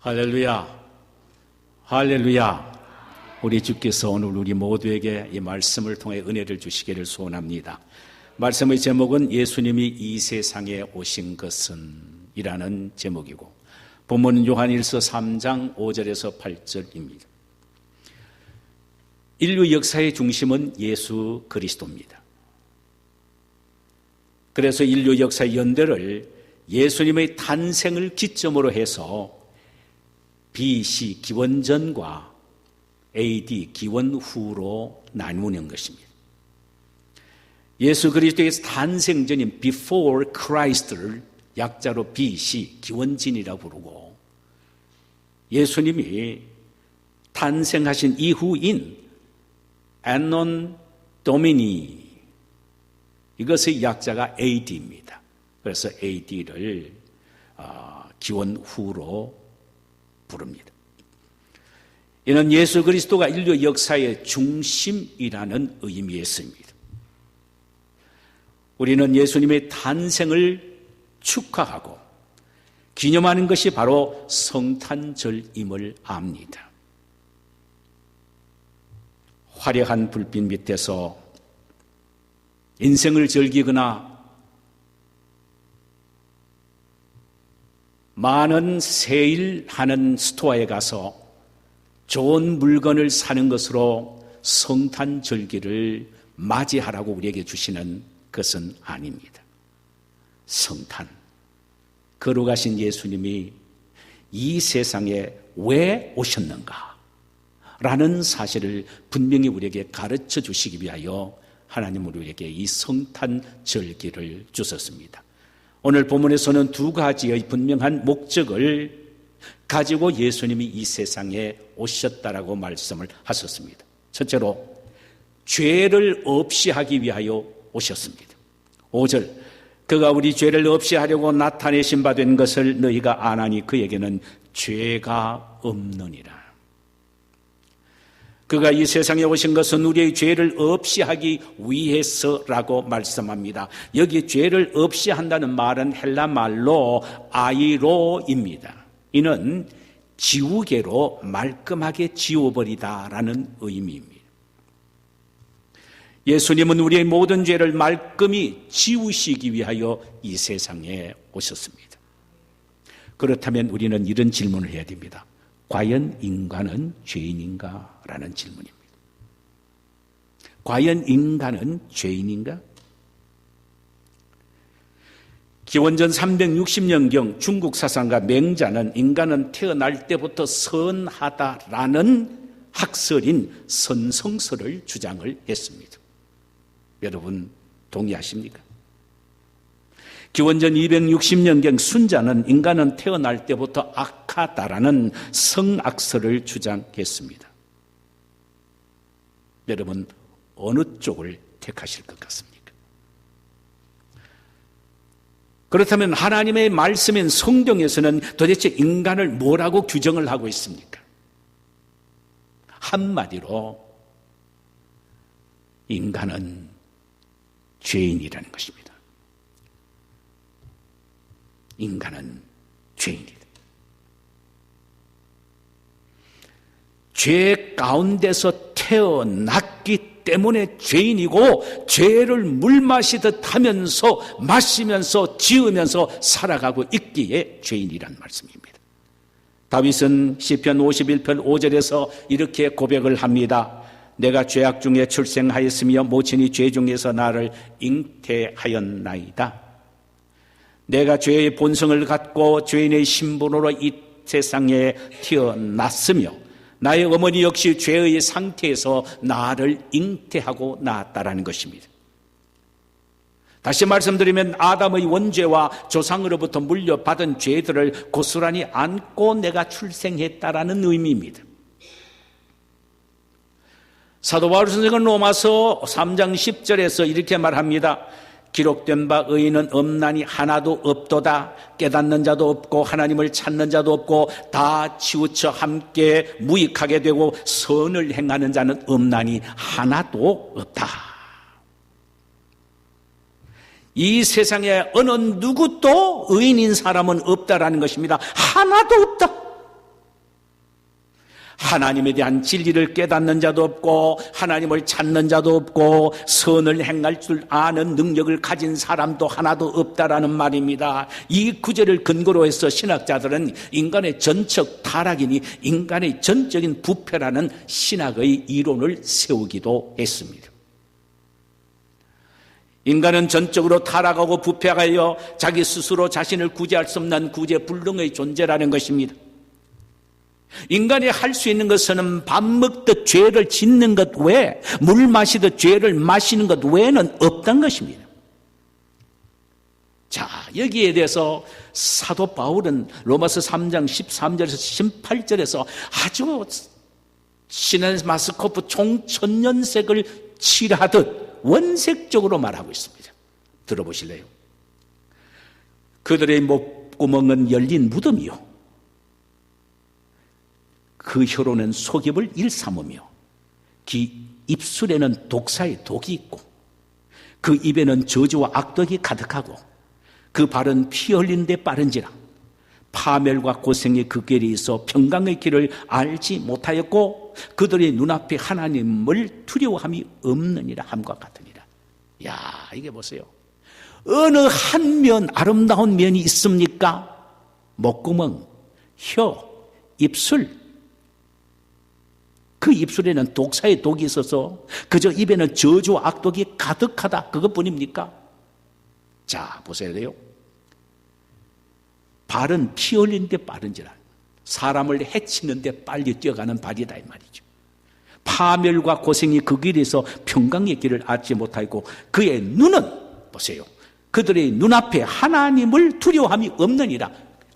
할렐루야, 할렐루야. 우리 주께서 오늘 우리 모두에게 이 말씀을 통해 은혜를 주시기를 소원합니다. 말씀의 제목은 예수님이 이 세상에 오신 것은 이라는 제목이고, 본문은 요한일서 3장 5절에서 8절입니다. 인류 역사의 중심은 예수 그리스도입니다. 그래서 인류 역사의 연대를 예수님의 탄생을 기점으로 해서 BC 기원전과 AD 기원 후로 나누는 것입니다. 예수 그리스도의 탄생 전인 Before Christ를 약자로 BC 기원전이라고 부르고, 예수님이 탄생하신 이후인 Anno Domini, 이것의 약자가 AD입니다. 그래서 AD를 기원 후로 부릅니다. 이는 예수 그리스도가 인류 역사의 중심이라는 의미였습니다. 우리는 예수님의 탄생을 축하하고 기념하는 것이 바로 성탄절임을 압니다. 화려한 불빛 밑에서 인생을 즐기거나 많은 세일하는 스토어에 가서 좋은 물건을 사는 것으로 성탄절기를 맞이하라고 우리에게 주시는 것은 아닙니다. 성탄, 거룩하신 예수님이 이 세상에 왜 오셨는가 라는 사실을 분명히 우리에게 가르쳐 주시기 위하여 하나님은 우리에게 이 성탄절기를 주셨습니다. 오늘 본문에서는 두 가지의 분명한 목적을 가지고 예수님이 이 세상에 오셨다라고 말씀을 하셨습니다. 첫째로 죄를 없이 하기 위하여 오셨습니다. 5절, 그가 우리 죄를 없이 하려고 나타내신 바 된 것을 너희가 아나니 그에게는 죄가 없느니라. 그가 이 세상에 오신 것은 우리의 죄를 없이 하기 위해서라고 말씀합니다. 여기 죄를 없이 한다는 말은 헬라 말로 아이로입니다. 이는 지우개로 말끔하게 지워버리다라는 의미입니다. 예수님은 우리의 모든 죄를 말끔히 지우시기 위하여 이 세상에 오셨습니다. 그렇다면 우리는 이런 질문을 해야 됩니다. 과연 인간은 죄인인가? 라는 질문입니다. 과연 인간은 죄인인가? 기원전 360년경 중국 사상가 맹자는 인간은 태어날 때부터 선하다라는 학설인 선성설을 주장을 했습니다. 여러분 동의하십니까? 기원전 260년경 순자는 인간은 태어날 때부터 악하다라는 성악설을 주장했습니다. 여러분 어느 쪽을 택하실 것 같습니까? 그렇다면 하나님의 말씀인 성경에서는 도대체 인간을 뭐라고 규정을 하고 있습니까? 한마디로 인간은 죄인이라는 것입니다. 인간은 죄인이다. 죄 가운데서 태어났기 때문에 죄인이고, 죄를 물 마시듯 하면서 마시면서 지으면서 살아가고 있기에 죄인이란 말씀입니다. 다윗은 시편 51편 5절에서 이렇게 고백을 합니다. 내가 죄악 중에 출생하였으며 모친이 죄 중에서 나를 잉태하였나이다. 내가 죄의 본성을 갖고 죄인의 신분으로 이 세상에 태어났으며 나의 어머니 역시 죄의 상태에서 나를 잉태하고 낳았다라는 것입니다. 다시 말씀드리면 아담의 원죄와 조상으로부터 물려받은 죄들을 고스란히 안고 내가 출생했다라는 의미입니다. 사도 바울 선생은 로마서 3장 10절에서 이렇게 말합니다. 기록된 바 의인은 없나니 하나도 없도다. 깨닫는 자도 없고 하나님을 찾는 자도 없고 다 치우쳐 함께 무익하게 되고 선을 행하는 자는 없나니 하나도 없다. 이 세상에 어느 누구도 의인인 사람은 없다라는 것입니다. 하나도 없다. 하나님에 대한 진리를 깨닫는 자도 없고 하나님을 찾는 자도 없고 선을 행할 줄 아는 능력을 가진 사람도 하나도 없다라는 말입니다. 이 구절을 근거로 해서 신학자들은 인간의 전적 타락이니 인간의 전적인 부패라는 신학의 이론을 세우기도 했습니다. 인간은 전적으로 타락하고 부패하여 자기 스스로 자신을 구제할 수 없는 구제불능의 존재라는 것입니다. 인간이 할 수 있는 것은 밥 먹듯 죄를 짓는 것 외에 물 마시듯 죄를 마시는 것 외에는 없다는 것입니다. 자, 여기에 대해서 사도 바울은 로마서 3장 13절에서 18절에서 아주 시네마스코프 총 1000년색을 칠하듯 원색적으로 말하고 있습니다. 들어보실래요? 그들의 목구멍은 열린 무덤이요, 그 혀로는 속입을 일삼으며 입술에는 독사의 독이 있고 그 입에는 저주와 악독이 가득하고 그 발은 피 흘린 데 빠른지라 파멸과 고생의 그 길에 있어 평강의 길을 알지 못하였고 그들의 눈앞에 하나님을 두려워함이 없느니라 함과 같으니라. 야, 이게 보세요. 어느 한 면 아름다운 면이 있습니까? 목구멍, 혀, 입술. 그 입술에는 독사의 독이 있어서 그저 입에는 저주와 악독이 가득하다, 그것뿐입니까? 자, 보셔야 돼요. 발은 피 흘린 데 빠른지라 사람을 해치는 데 빨리 뛰어가는 발이다 이 말이죠. 파멸과 고생이 그 길에서 평강의 길을 알지 못하고 그의 눈은 보세요, 그들의 눈앞에 하나님을 두려워함이 없느니라.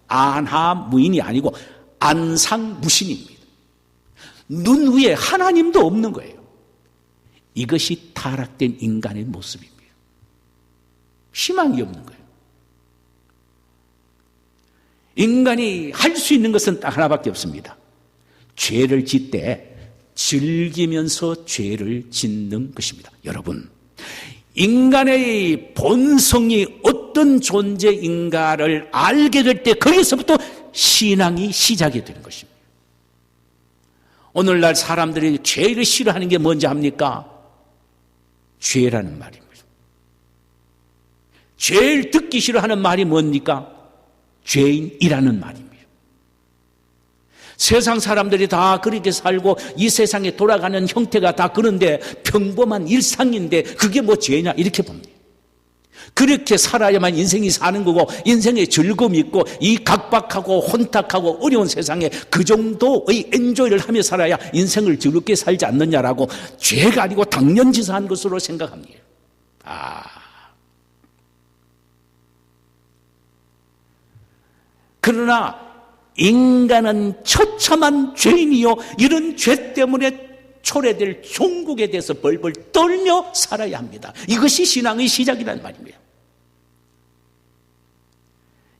안하무인이 아니고 안상무신입니다. 눈 위에 하나님도 없는 거예요. 이것이 타락된 인간의 모습입니다. 희망이 없는 거예요. 인간이 할 수 있는 것은 딱 하나밖에 없습니다. 죄를 짓되 즐기면서 죄를 짓는 것입니다. 여러분, 인간의 본성이 어떤 존재인가를 알게 될 때 거기서부터 신앙이 시작이 되는 것입니다. 오늘날 사람들이 죄를 싫어하는 게 뭔지 압니까? 죄라는 말입니다. 죄를 듣기 싫어하는 말이 뭡니까? 죄인이라는 말입니다. 세상 사람들이 다 그렇게 살고 이 세상에 돌아가는 형태가 다 그런데 평범한 일상인데 그게 뭐 죄냐 이렇게 봅니다. 그렇게 살아야만 인생이 사는 거고 인생에 즐거움이 있고 이 각박하고 혼탁하고 어려운 세상에 그 정도의 엔조이를 하며 살아야 인생을 즐겁게 살지 않느냐라고 죄가 아니고 당연지사한 것으로 생각합니다. 그러나 인간은 처참한 죄인이요, 이런 죄 때문에 초래될 종국에 대해서 벌벌 떨며 살아야 합니다. 이것이 신앙의 시작이라는 말입니다.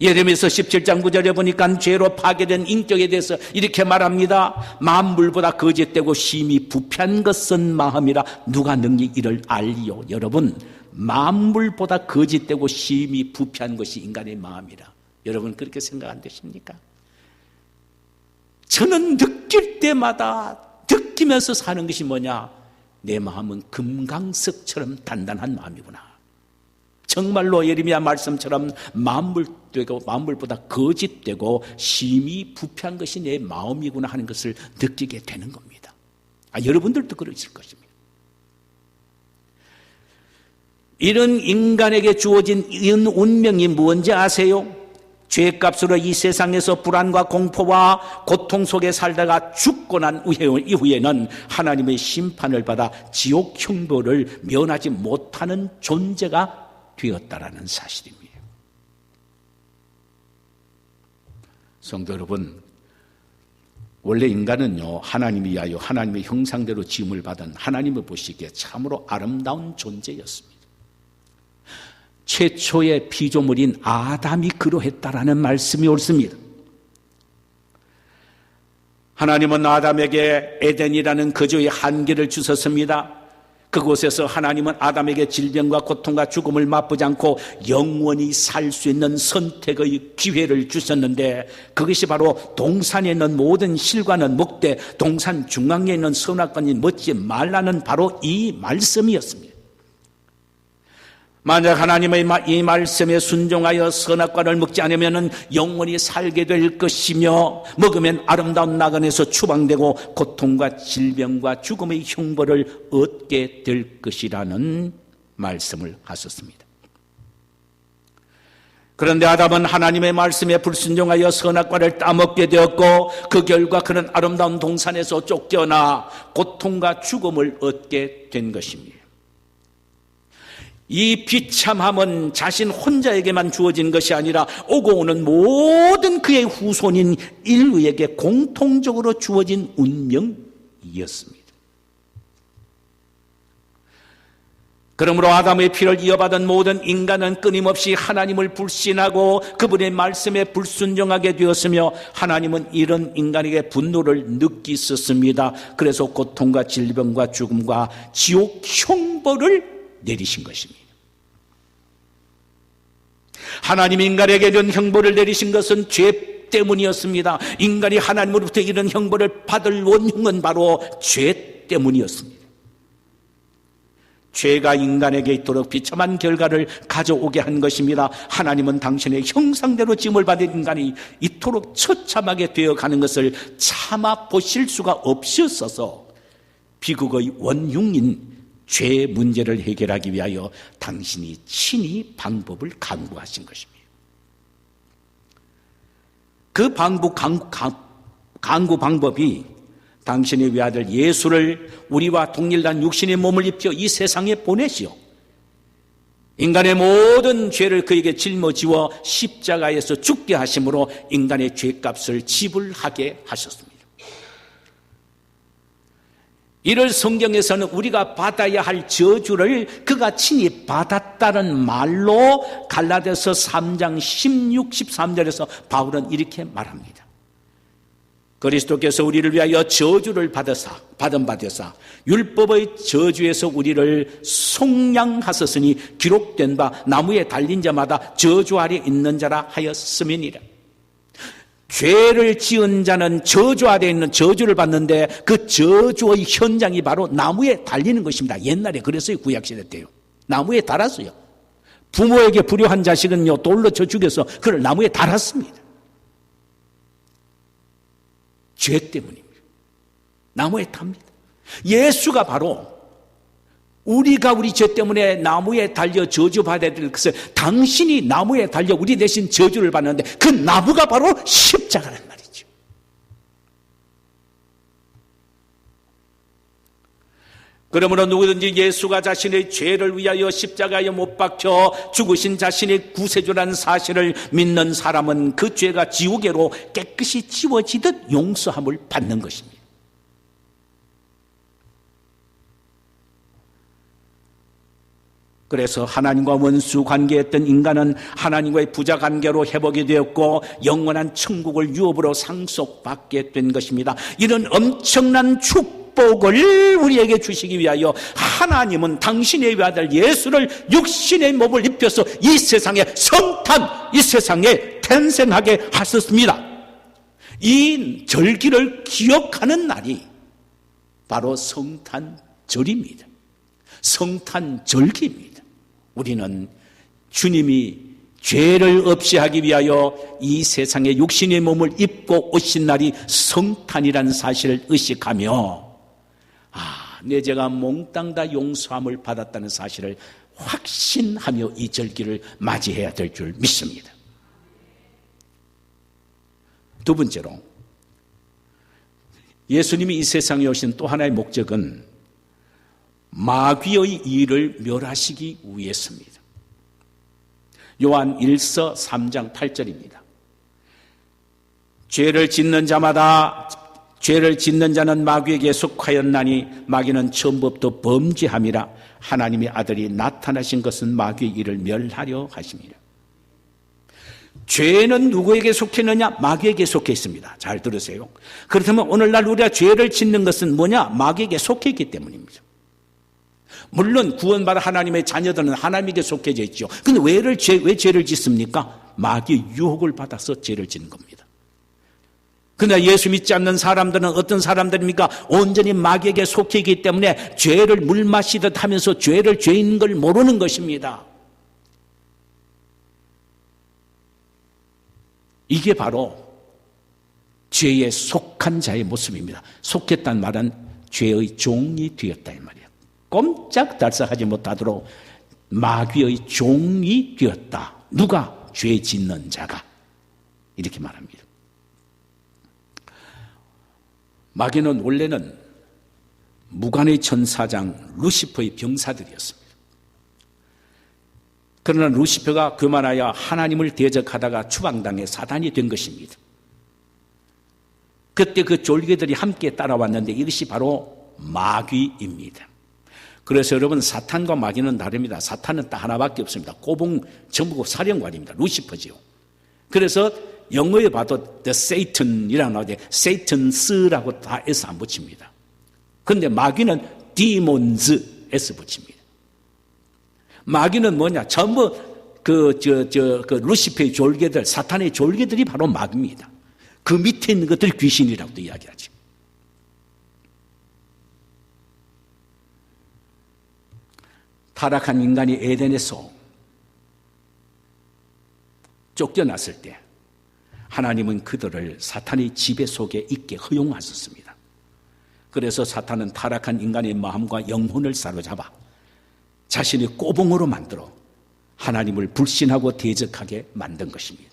예레미야서 17장 9절에 보니까 죄로 파괴된 인격에 대해서 이렇게 말합니다. 만물보다 거짓되고 심히 부패한 것은 마음이라 누가 능히 이를 알리요. 여러분, 만물보다 거짓되고 심히 부패한 것이 인간의 마음이라. 여러분 그렇게 생각 안 되십니까? 저는 느낄 때마다 느끼면서 사는 것이 뭐냐? 내 마음은 금강석처럼 단단한 마음이구나. 정말로 예레미야 말씀처럼 만물보다 거짓되고 심히 부패한 것이 내 마음이구나 하는 것을 느끼게 되는 겁니다. 여러분들도 그러실 것입니다. 이런 인간에게 주어진 이런 운명이 뭔지 아세요? 죄값으로 이 세상에서 불안과 공포와 고통 속에 살다가 죽고 난 이후에는 하나님의 심판을 받아 지옥 형벌을 면하지 못하는 존재가 되었다라는 사실입니다. 성도 여러분, 원래 인간은요, 하나님이 위하여 하나님의 형상대로 지음을 받은 하나님을 보시기에 참으로 아름다운 존재였습니다. 최초의 피조물인 아담이 그러했다라는 말씀이 옳습니다. 하나님은 아담에게 에덴이라는 거주의 한계를 주셨습니다. 그곳에서 하나님은 아담에게 질병과 고통과 죽음을 맛보지 않고 영원히 살 수 있는 선택의 기회를 주셨는데, 그것이 바로 동산에 있는 모든 실과는 먹되 동산 중앙에 있는 선악과는 먹지 말라는 바로 이 말씀이었습니다. 만약 하나님의 이 말씀에 순종하여 선악과를 먹지 않으면 영원히 살게 될 것이며, 먹으면 아름다운 나그네에서 추방되고 고통과 질병과 죽음의 형벌을 얻게 될 것이라는 말씀을 하셨습니다. 그런데 아담은 하나님의 말씀에 불순종하여 선악과를 따먹게 되었고, 그 결과 그는 아름다운 동산에서 쫓겨나 고통과 죽음을 얻게 된 것입니다. 이 비참함은 자신 혼자에게만 주어진 것이 아니라 오고 오는 모든 그의 후손인 인류에게 공통적으로 주어진 운명이었습니다. 그러므로 아담의 피를 이어받은 모든 인간은 끊임없이 하나님을 불신하고 그분의 말씀에 불순종하게 되었으며, 하나님은 이런 인간에게 분노를 느끼셨습니다. 그래서 고통과 질병과 죽음과 지옥 형벌을 내리신 것입니다. 하나님이 인간에게 이런 형벌을 내리신 것은 죄 때문이었습니다. 인간이 하나님으로부터 이런 형벌을 받을 원흉은 바로 죄 때문이었습니다. 죄가 인간에게 있도록 비참한 결과를 가져오게 한 것입니다. 하나님은 당신의 형상대로 지음을 받은 인간이 이토록 처참하게 되어가는 것을 참아 보실 수가 없었어서 비극의 원흉인 죄 문제를 해결하기 위하여 당신이 친히 방법을 강구하신 것입니다. 그 강구 방법이 당신의 외아들 예수를 우리와 동일한 육신의 몸을 입혀 이 세상에 보내시오, 인간의 모든 죄를 그에게 짊어지워 십자가에서 죽게 하심으로 인간의 죄값을 지불하게 하셨습니다. 이를 성경에서는 우리가 받아야 할 저주를 그가 친히 받았다는 말로 갈라디아서 3장 16, 13절에서 바울은 이렇게 말합니다. 그리스도께서 우리를 위하여 저주를 받은 바 되사 율법의 저주에서 우리를 속량하셨으니 기록된 바 나무에 달린 자마다 저주 아래 있는 자라 하였음이니라. 죄를 지은 자는 저주 아래 있는 저주를 받는데, 그 저주의 현장이 바로 나무에 달리는 것입니다. 옛날에 그랬어요. 구약시대 때요. 나무에 달았어요. 부모에게 불효한 자식은요, 돌로 쳐 죽여서 그를 나무에 달았습니다. 죄 때문입니다. 나무에 탑니다. 예수가 바로 우리가 우리 죄 때문에 나무에 달려 저주받아야 될 것을 당신이 나무에 달려 우리 대신 저주를 받는데, 그 나무가 바로 십자가란 말이죠. 그러므로 누구든지 예수가 자신의 죄를 위하여 십자가에 못 박혀 죽으신 자신의 구세주라는 사실을 믿는 사람은 그 죄가 지우개로 깨끗이 지워지듯 용서함을 받는 것입니다. 그래서 하나님과 원수 관계했던 인간은 하나님과의 부자 관계로 회복이 되었고 영원한 천국을 유업으로 상속받게 된 것입니다. 이런 엄청난 축복을 우리에게 주시기 위하여 하나님은 당신의 아들 예수를 육신의 몸을 입혀서 이 세상에 성탄, 이 세상에 탄생하게 하셨습니다. 이 절기를 기억하는 날이 바로 성탄절입니다. 성탄절기입니다. 우리는 주님이 죄를 없이 하기 위하여 이 세상에 육신의 몸을 입고 오신 날이 성탄이라는 사실을 의식하며, 내 죄가 몽땅 다 용서함을 받았다는 사실을 확신하며 이 절기를 맞이해야 될 줄 믿습니다. 두 번째로, 예수님이 이 세상에 오신 또 하나의 목적은 마귀의 일을 멸하시기 위해서입니다. 요한 1서 3장 8절입니다. 죄를 짓는 자는 마귀에게 속하였나니 마귀는 처음부터 범죄함이라 하나님의 아들이 나타나신 것은 마귀의 일을 멸하려 하심이라. 죄는 누구에게 속했느냐? 마귀에게 속해 있습니다. 잘 들으세요. 그렇다면 오늘날 우리가 죄를 짓는 것은 뭐냐? 마귀에게 속해 있기 때문입니다. 물론 구원받은 하나님의 자녀들은 하나님에게 속해져 있죠. 근데 왜 죄를 짓습니까? 마귀의 유혹을 받아서 죄를 짓는 겁니다. 그러나 예수 믿지 않는 사람들은 어떤 사람들입니까? 온전히 마귀에게 속해 있기 때문에 죄를 물 마시듯 하면서 죄를 죄인 걸 모르는 것입니다. 이게 바로 죄에 속한 자의 모습입니다. 속했다는 말은 죄의 종이 되었다 이 말이에요. 꼼짝달싹하지 못하도록 마귀의 종이 되었다. 누가? 죄 짓는 자가. 이렇게 말합니다. 마귀는 원래는 무관의 천사장 루시퍼의 병사들이었습니다. 그러나 루시퍼가 그만하여 하나님을 대적하다가 추방당해 사단이 된 것입니다. 그때 그 졸개들이 함께 따라왔는데 이것이 바로 마귀입니다. 그래서 여러분, 사탄과 마귀는 다릅니다. 사탄은 딱 하나밖에 없습니다. 고봉 정부국 사령관입니다. 루시퍼지요. 그래서 영어에 봐도 The Satan이라고 나오는데 Satans 다 S 안 붙입니다. 그런데 마귀는 Demons S 붙입니다. 마귀는 뭐냐? 전부 그 루시퍼의 졸개들, 사탄의 졸개들이 바로 마귀입니다. 그 밑에 있는 것들이 귀신이라고도 이야기하죠. 타락한 인간이 에덴에서 쫓겨났을 때 하나님은 그들을 사탄의 지배 속에 있게 허용하셨습니다. 그래서 사탄은 타락한 인간의 마음과 영혼을 사로잡아 자신의 꼬봉으로 만들어 하나님을 불신하고 대적하게 만든 것입니다.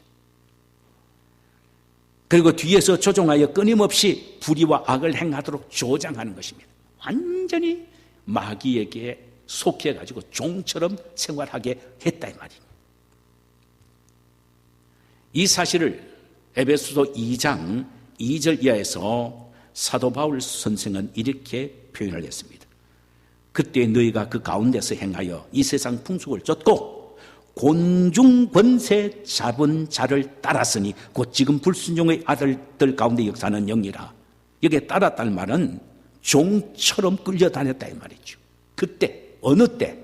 그리고 뒤에서 조종하여 끊임없이 불의와 악을 행하도록 조장하는 것입니다. 완전히 마귀에게 속해가지고 종처럼 생활하게 했다 이 말입니다. 이 사실을 에베소서 2장 2절 이하에서 사도 바울 선생은 이렇게 표현을 했습니다. 그때 너희가 그 가운데서 행하여 이 세상 풍속을 쫓고 곤중 권세 잡은 자를 따랐으니 곧 지금 불순종의 아들들 가운데 역사하는 영이라. 여기에 따랐다는 말은 종처럼 끌려다녔다 이 말이죠. 그때 어느 때?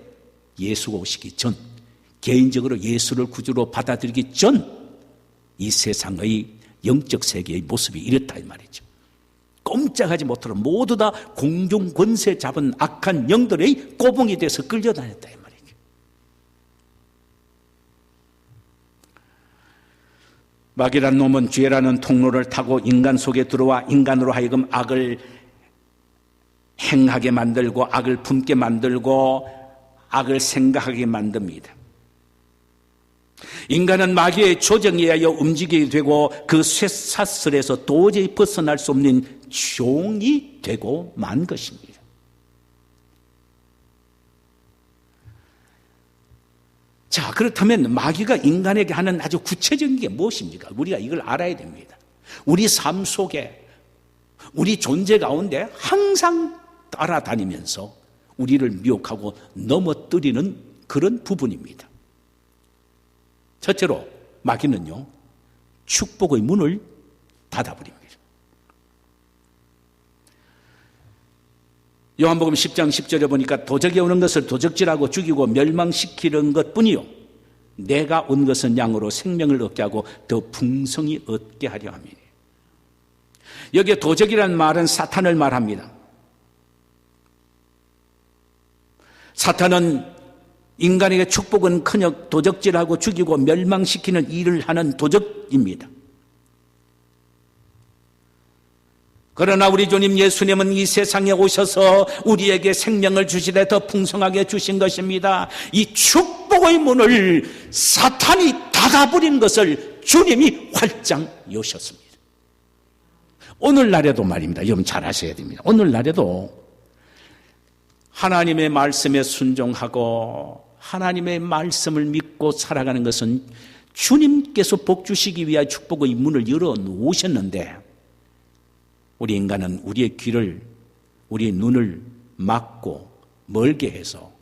예수가 오시기 전, 개인적으로 예수를 구주로 받아들이기 전 이 세상의 영적 세계의 모습이 이렇다 이 말이죠. 꼼짝하지 못하도록 모두 다 공중 권세 잡은 악한 영들의 꼬봉이 돼서 끌려다녔다 이 말이죠. 마귀란 놈은 죄라는 통로를 타고 인간 속에 들어와 인간으로 하여금 악을 행하게 만들고 악을 품게 만들고 악을 생각하게 만듭니다. 인간은 마귀의 조정에 의하여 움직이게 되고 그 쇠사슬에서 도저히 벗어날 수 없는 종이 되고 만 것입니다. 자, 그렇다면 마귀가 인간에게 하는 아주 구체적인 게 무엇입니까? 우리가 이걸 알아야 됩니다. 우리 삶 속에 우리 존재 가운데 항상 따라다니면서 우리를 미혹하고 넘어뜨리는 그런 부분입니다. 첫째로 마귀는요, 축복의 문을 닫아버립니다. 요한복음 10장 10절에 보니까 도적이 오는 것을 도적질하고 죽이고 멸망시키는 것뿐이요 내가 온 것은 양으로 생명을 얻게 하고 더 풍성히 얻게 하려 함이니. 여기에 도적이라는 말은 사탄을 말합니다. 사탄은 인간에게 축복은 커녕 도적질하고 죽이고 멸망시키는 일을 하는 도적입니다. 그러나 우리 주님 예수님은 이 세상에 오셔서 우리에게 생명을 주시되 더 풍성하게 주신 것입니다. 이 축복의 문을 사탄이 닫아버린 것을 주님이 활짝 여셨습니다. 오늘날에도 말입니다. 여러분 잘 아셔야 됩니다. 오늘날에도 하나님의 말씀에 순종하고 하나님의 말씀을 믿고 살아가는 것은 주님께서 복 주시기 위하여 축복의 문을 열어 놓으셨는데 우리 인간은 우리의 귀를, 우리의 눈을 막고 멀게 해서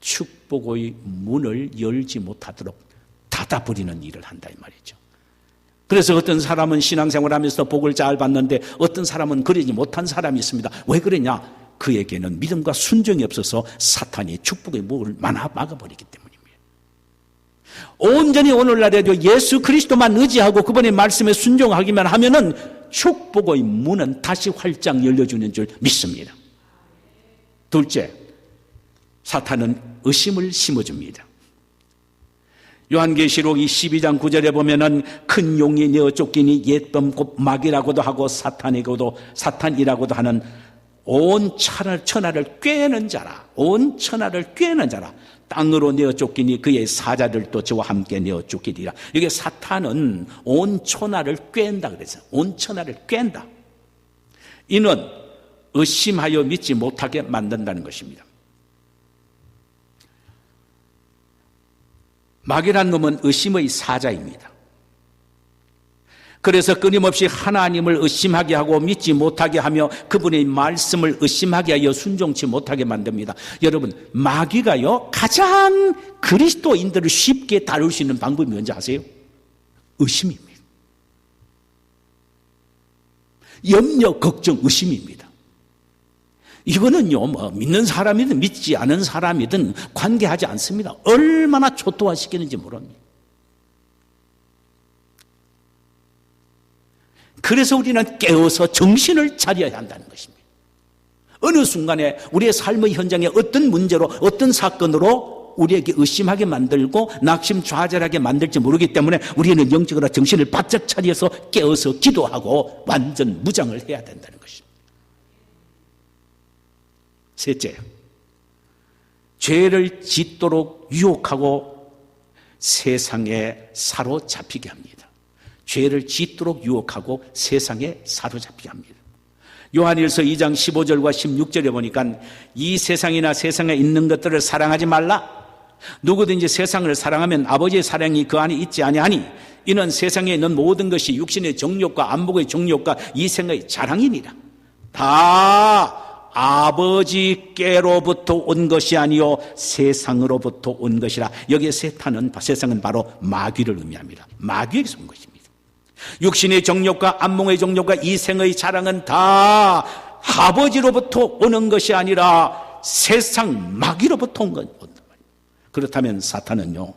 축복의 문을 열지 못하도록 닫아버리는 일을 한다 이 말이죠. 그래서 어떤 사람은 신앙생활하면서 복을 잘 받는데 어떤 사람은 그러지 못한 사람이 있습니다. 왜 그러냐? 그에게는 믿음과 순종이 없어서 사탄이 축복의 문을 막아버리기 때문입니다. 온전히 오늘날에도 예수 그리스도만 의지하고 그분의 말씀에 순종하기만 하면은 축복의 문은 다시 활짝 열려주는 줄 믿습니다. 둘째, 사탄은 의심을 심어줍니다. 요한계시록 12장 9절에 보면은 큰 용이 내어 쫓기니 옛뱀 곧 마귀라고도 하고 사탄이라고도 하는 온 천하를 꿰는 자라, 온 천하를 꿰는 자라, 땅으로 내어 쫓기니 그의 사자들도 저와 함께 내어 쫓기리라. 이게 사탄은 온 천하를 꿰는다 그랬어요. 온 천하를 꿰는다. 이는 의심하여 믿지 못하게 만든다는 것입니다. 마귀란 놈은 의심의 사자입니다. 그래서 끊임없이 하나님을 의심하게 하고 믿지 못하게 하며 그분의 말씀을 의심하게 하여 순종치 못하게 만듭니다. 여러분, 마귀가요 가장 그리스도인들을 쉽게 다룰 수 있는 방법이 뭔지 아세요? 의심입니다. 염려, 걱정, 의심입니다. 이거는요, 믿는 사람이든 믿지 않은 사람이든 관계하지 않습니다. 얼마나 초토화시키는지 모릅니다. 그래서 우리는 깨어서 정신을 차려야 한다는 것입니다. 어느 순간에 우리의 삶의 현장에 어떤 문제로, 어떤 사건으로 우리에게 의심하게 만들고 낙심좌절하게 만들지 모르기 때문에 우리는 영적으로 정신을 바짝 차려서 깨어서 기도하고 완전 무장을 해야 된다는 것입니다. 셋째, 죄를 짓도록 유혹하고 세상에 사로잡히게 합니다. 죄를 짓도록 유혹하고 세상에 사로잡히게 합니다. 요한일서 2장 15절과 16절에 보니까 이 세상이나 세상에 있는 것들을 사랑하지 말라. 누구든지 세상을 사랑하면 아버지의 사랑이 그 안에 있지 아니하니 이는 세상에 있는 모든 것이 육신의 정욕과 안목의 정욕과 이생의 자랑이니라. 다 아버지께로부터 온 것이 아니요 세상으로부터 온 것이라. 여기에 세상은 바로 마귀를 의미합니다. 마귀에게서 온 것입니다. 육신의 정욕과 안목의 정욕과 이생의 자랑은 다 아버지로부터 오는 것이 아니라 세상 마귀로부터 온 것. 그렇다면 사탄은요,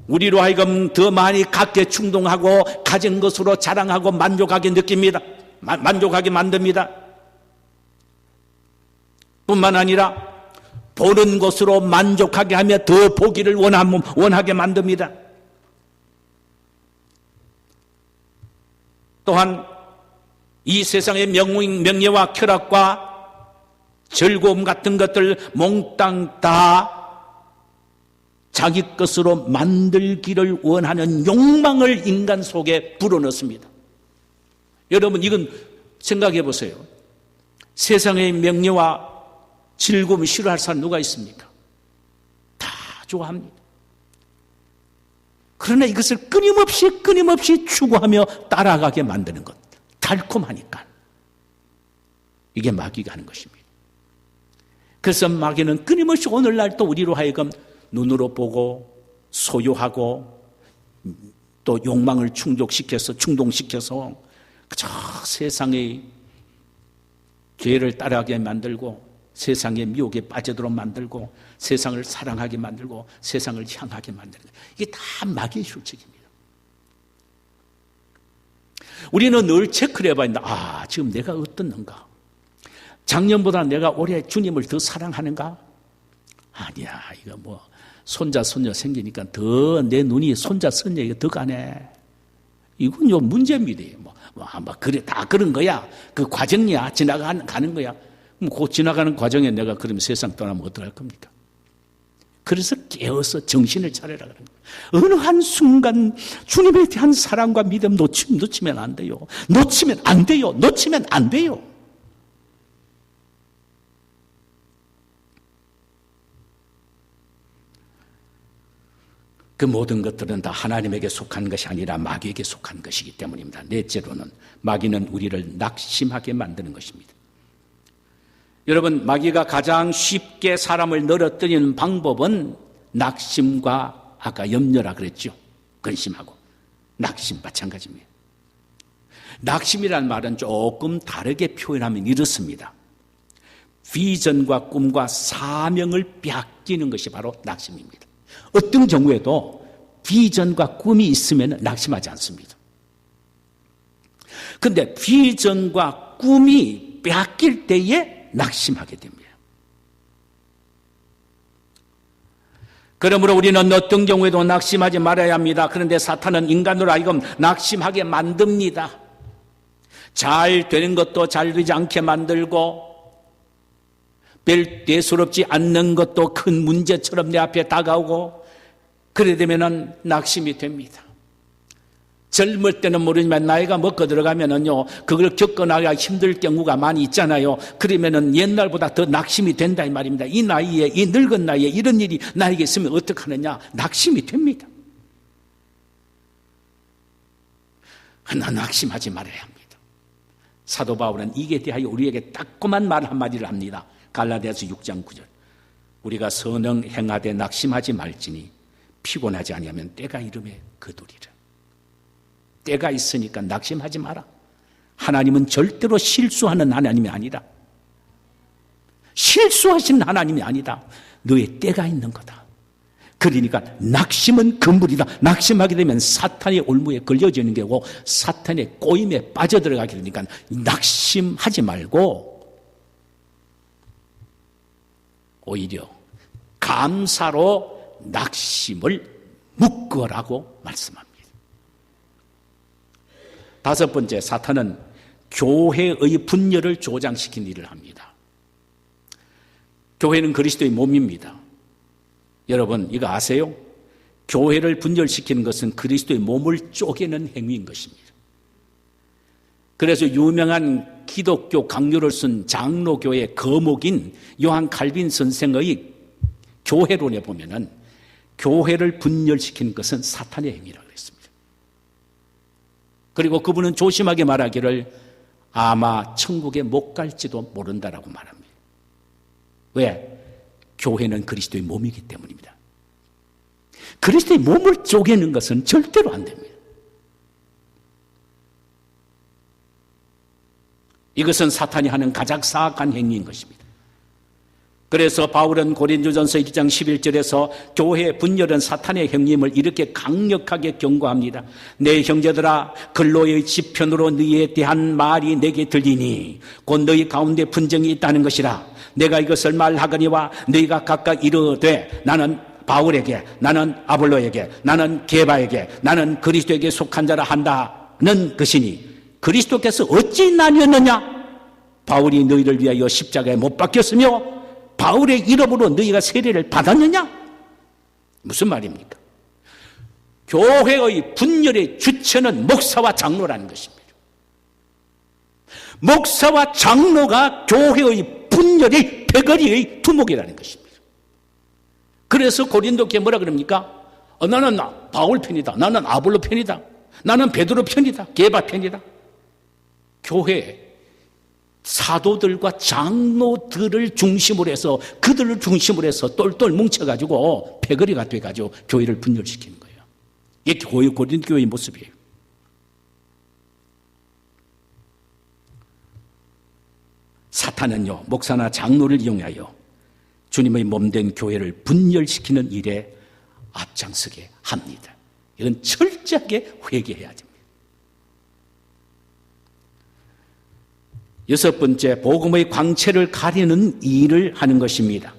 우리로 하여금 더 많이 갖게 충동하고 가진 것으로 자랑하고 만족하게 느낍니다. 만족하게 만듭니다. 뿐만 아니라 보는 것으로 만족하게 하며 더 보기를 원하게 만듭니다. 또한 이 세상의 명예와 쾌락과 즐거움 같은 것들 몽땅 다 자기 것으로 만들기를 원하는 욕망을 인간 속에 불어넣습니다. 여러분, 이건 생각해 보세요. 세상의 명예와 즐거움을 싫어할 사람 누가 있습니까? 다 좋아합니다. 그러나 이것을 끊임없이 추구하며 따라가게 만드는 것. 달콤하니까. 이게 마귀가 하는 것입니다. 그래서 마귀는 끊임없이 오늘날 또 우리로 하여금 눈으로 보고 소유하고 또 욕망을 충동시켜서 저 세상의 죄를 따라가게 만들고 세상의 미혹에 빠지도록 만들고 세상을 사랑하게 만들고 세상을 향하게 만드는 거예요. 이게 다 마귀의 혈책입니다. 우리는 늘 체크를 해봐야 한다. 지금 내가 어떻는가? 작년보다 내가 올해 주님을 더 사랑하는가? 아니야, 이거 손자 손녀 생기니까 더 내 눈이 손자 손녀에게 더 가네. 이건 문제입니다. 그래, 다 그런 거야. 그 과정이야. 가는 거야. 그 지나가는 과정에 내가 그럼 세상 떠나면 어떡할 겁니까? 그래서 깨어서 정신을 차려라 그런 거예요. 어느 한순간 주님에 대한 사랑과 믿음 놓치면 안 돼요. 놓치면 안 돼요. 그 모든 것들은 다 하나님에게 속한 것이 아니라 마귀에게 속한 것이기 때문입니다. 넷째로는 마귀는 우리를 낙심하게 만드는 것입니다. 여러분, 마귀가 가장 쉽게 사람을 늘어뜨리는 방법은 낙심과 아까 염려라 그랬죠. 근심하고. 낙심 마찬가지입니다. 낙심이라는 말은 조금 다르게 표현하면 이렇습니다. 비전과 꿈과 사명을 빼앗기는 것이 바로 낙심입니다. 어떤 경우에도 비전과 꿈이 있으면 낙심하지 않습니다. 그런데 비전과 꿈이 빼앗길 때에 낙심하게 됩니다. 그러므로 우리는 어떤 경우에도 낙심하지 말아야 합니다. 그런데 사탄은 인간으로 하여금 낙심하게 만듭니다. 잘 되는 것도 잘 되지 않게 만들고 별 대수롭지 않는 것도 큰 문제처럼 내 앞에 다가오고 그래 되면은 낙심이 됩니다. 젊을 때는 모르지만 나이가 먹고 들어가면은요, 그걸 겪어나가기 힘들 경우가 많이 있잖아요. 그러면은 옛날보다 더 낙심이 된다 이 말입니다. 이 나이에, 이 늙은 나이에 이런 일이 나에게 있으면 어떡하느냐? 낙심이 됩니다. 그러나 낙심하지 말아야 합니다. 사도 바울은 이에 대하여 우리에게 따끔한 말 한마디를 합니다. 갈라디아서 6장 9절. 우리가 선행 행하되 낙심하지 말지니 피곤하지 아니하면 때가 이름에 거두리라. 때가 있으니까 낙심하지 마라. 하나님은 절대로 실수하는 하나님이 아니라, 실수하신 하나님이 아니다. 너의 때가 있는 거다. 그러니까 낙심은 금물이다. 낙심하게 되면 사탄의 올무에 걸려지는 게고 사탄의 꼬임에 빠져들어가게 되니까 낙심하지 말고 오히려 감사로 낙심을 묶으라고 말씀합니다. 다섯 번째, 사탄은 교회의 분열을 조장시킨 일을 합니다. 교회는 그리스도의 몸입니다. 여러분 이거 아세요? 교회를 분열시키는 것은 그리스도의 몸을 쪼개는 행위인 것입니다. 그래서 유명한 기독교 강요를 쓴 장로교의 거목인 요한 칼빈 선생의 교회론에 보면은 교회를 분열시키는 것은 사탄의 행위라고 했습니다. 그리고 그분은 조심하게 말하기를 아마 천국에 못 갈지도 모른다라고 말합니다. 왜? 교회는 그리스도의 몸이기 때문입니다. 그리스도의 몸을 쪼개는 것은 절대로 안 됩니다. 이것은 사탄이 하는 가장 사악한 행위인 것입니다. 그래서 바울은 고린도전서 1장 11절에서 교회의 분열은 사탄의 행위임을 이렇게 강력하게 경고합니다. 내 형제들아, 근로의 지편으로 너희에 대한 말이 내게 들리니 곧 너희 가운데 분쟁이 있다는 것이라. 내가 이것을 말하거니와 너희가 각각 이르되 나는 바울에게, 나는 아볼로에게, 나는 게바에게, 나는 그리스도에게 속한 자라 한다는 것이니 그리스도께서 어찌 나뉘었느냐? 바울이 너희를 위하여 십자가에 못 박혔으며 바울의 이름으로 너희가 세례를 받았느냐? 무슨 말입니까? 교회의 분열의 주체는 목사와 장로라는 것입니다. 목사와 장로가 교회의 분열의 배거리의 두목이라는 것입니다. 그래서 고린도 교회 뭐라 그럽니까? 나는 바울 편이다. 나는 아볼로 편이다. 나는 베드로 편이다. 게바 편이다. 교회 사도들과 장로들을 중심으로 해서 그들을 중심으로 해서 똘똘 뭉쳐가지고 패거리가 돼가지고 교회를 분열시키는 거예요. 이게 고린도 교회의 모습이에요. 사탄은요, 목사나 장로를 이용하여 주님의 몸된 교회를 분열시키는 일에 앞장서게 합니다. 이건 철저하게 회개해야 됩니다. 여섯 번째, 복음의 광채를 가리는 일을 하는 것입니다.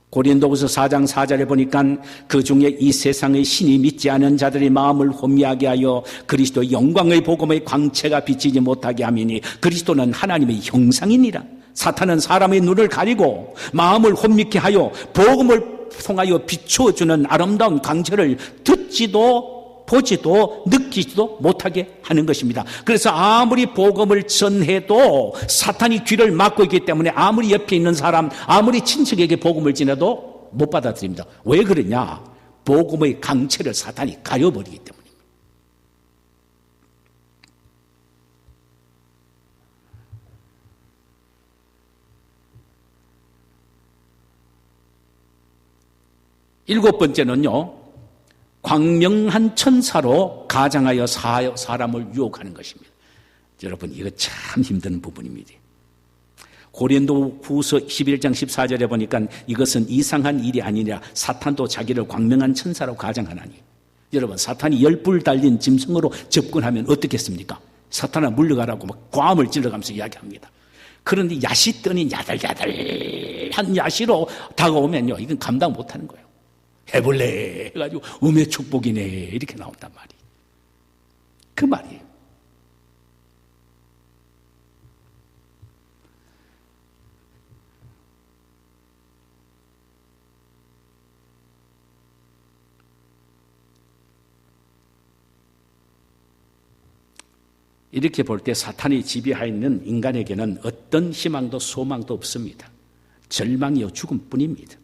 고린도후서 4장 4절에 보니까 그 중에 이 세상의 신이 믿지 않은 자들의 마음을 혼미하게 하여 그리스도의 영광의 복음의 광채가 비치지 못하게 함이니 그리스도는 하나님의 형상이니라. 사탄은 사람의 눈을 가리고 마음을 혼미케 하여 복음을 통하여 비춰주는 아름다운 광채를 듣지도 보지도 느끼지도 못하게 하는 것입니다. 그래서 아무리 복음을 전해도 사탄이 귀를 막고 있기 때문에 아무리 옆에 있는 사람, 아무리 친척에게 복음을 전해도 못 받아들입니다. 왜 그러냐? 복음의 강체를 사탄이 가려버리기 때문입니다. 일곱 번째는요, 광명한 천사로 가장하여 사람을 유혹하는 것입니다. 여러분, 이거 참 힘든 부분입니다. 고린도 후서 11장 14절에 보니까 이것은 이상한 일이 아니라 사탄도 자기를 광명한 천사로 가정하나니. 여러분, 사탄이 10뿔 달린 짐승으로 접근하면 어떻겠습니까? 사탄아 물러가라고 막 고함을 질러가면서 이야기합니다. 그런데 야시 떠니 야들야들한 야시로 다가오면요, 이건 감당 못하는 거예요. 해볼래 해가지고 음의 축복이네 이렇게 나온단 말이에요. 그 말이에요. 이렇게 볼 때 사탄이 지배하여 있는 인간에게는 어떤 희망도 소망도 없습니다. 절망이요 죽음뿐입니다.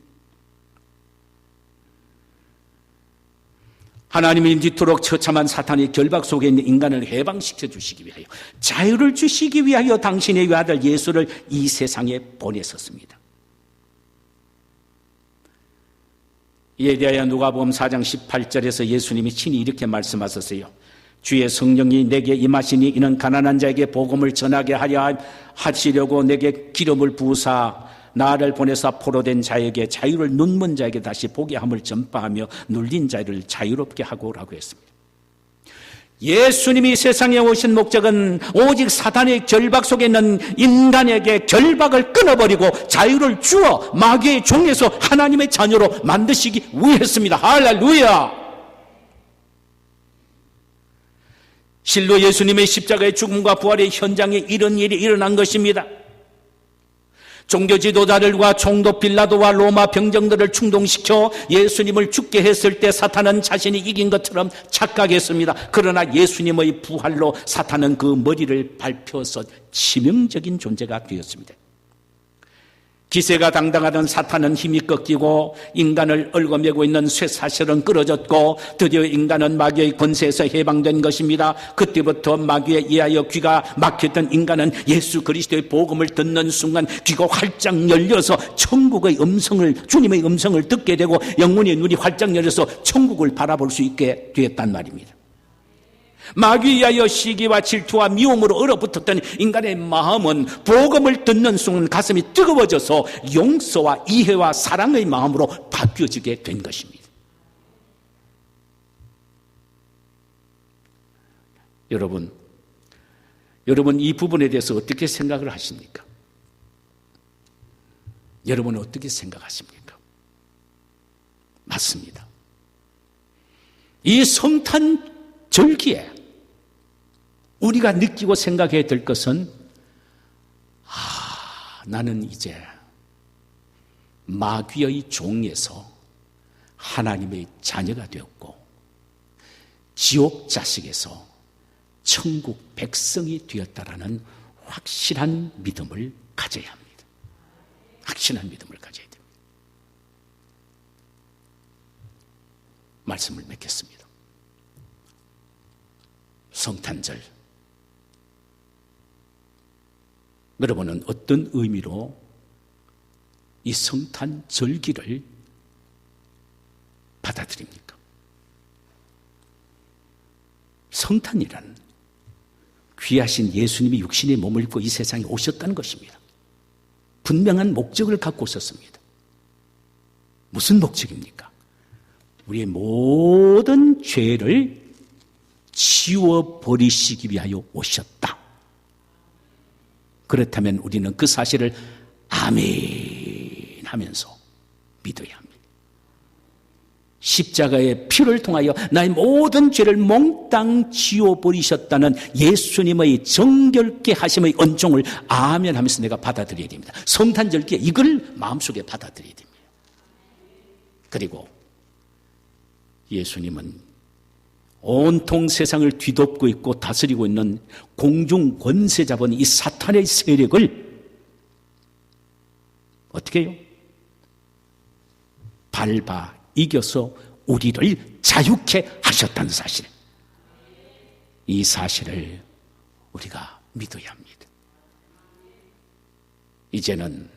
하나님이 이토록 처참한 사탄의 결박 속에 있는 인간을 해방시켜 주시기 위하여, 자유를 주시기 위하여 당신의 외아들 예수를 이 세상에 보내셨습니다. 이에 대하여 누가복음 4장 18절에서 예수님이 친히 이렇게 말씀하셨어요. 주의 성령이 내게 임하시니 이는 가난한 자에게 복음을 전하게 하려 하시려고 내게 기름을 부으사 나를 보내사 포로된 자에게 자유를 눈먼 자에게 다시 보게 함을 전파하며 눌린 자를 자유롭게 하고라고 했습니다. 예수님이 세상에 오신 목적은 오직 사탄의 결박 속에 있는 인간에게 결박을 끊어버리고 자유를 주어 마귀의 종에서 하나님의 자녀로 만드시기 위해서입니다. 할렐루야! 실로 예수님의 십자가의 죽음과 부활의 현장에 이런 일이 일어난 것입니다. 종교 지도자들과 총독 빌라도와 로마 병정들을 충동시켜 예수님을 죽게 했을 때 사탄은 자신이 이긴 것처럼 착각했습니다. 그러나 예수님의 부활로 사탄은 그 머리를 밟혀서 치명적인 존재가 되었습니다. 기세가 당당하던 사탄은 힘이 꺾이고 인간을 얽어매고 있는 쇠사슬은 끊어졌고 드디어 인간은 마귀의 권세에서 해방된 것입니다. 그때부터 마귀에 의하여 귀가 막혔던 인간은 예수 그리스도의 복음을 듣는 순간 귀가 활짝 열려서 천국의 음성을, 주님의 음성을 듣게 되고 영혼의 눈이 활짝 열려서 천국을 바라볼 수 있게 되었단 말입니다. 마귀에 의하여 시기와 질투와 미움으로 얼어붙었던 인간의 마음은 복음을 듣는 순간 가슴이 뜨거워져서 용서와 이해와 사랑의 마음으로 바뀌어지게 된 것입니다. 여러분 이 부분에 대해서 어떻게 생각을 하십니까? 여러분은 어떻게 생각하십니까? 맞습니다. 이 성탄 절기에 우리가 느끼고 생각해야 될 것은 나는 이제 마귀의 종에서 하나님의 자녀가 되었고 지옥 자식에서 천국 백성이 되었다라는 확실한 믿음을 가져야 합니다. 확실한 믿음을 가져야 됩니다. 말씀을 맺겠습니다. 성탄절, 여러분은 어떤 의미로 이 성탄 절기를 받아들입니까? 성탄이란 귀하신 예수님이 육신의 몸을 입고 이 세상에 오셨다는 것입니다. 분명한 목적을 갖고 오셨습니다. 무슨 목적입니까? 우리의 모든 죄를 지워버리시기 위하여 오셨다. 그렇다면 우리는 그 사실을 아멘 하면서 믿어야 합니다. 십자가의 피를 통하여 나의 모든 죄를 몽땅 지워버리셨다는 예수님의 정결케 하심의恩종을 아멘 하면서 내가 받아들여야 됩니다. 성탄절기에 이걸 마음속에 받아들여야 됩니다. 그리고 예수님은 온통 세상을 뒤덮고 있고 다스리고 있는 공중 권세 잡은 이 사탄의 세력을 어떻게 해요? 밟아 이겨서 우리를 자유케 하셨다는 사실, 이 사실을 우리가 믿어야 합니다. 이제는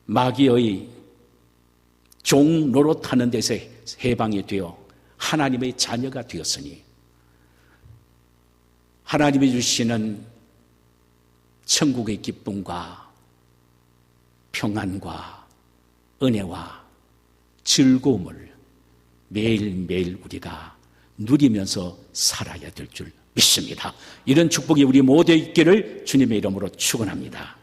마귀의 종 노릇하는 데서 해방이 되어 하나님의 자녀가 되었으니 하나님이 주시는 천국의 기쁨과 평안과 은혜와 즐거움을 매일매일 우리가 누리면서 살아야 될 줄 믿습니다. 이런 축복이 우리 모두에 있기를 주님의 이름으로 축원합니다.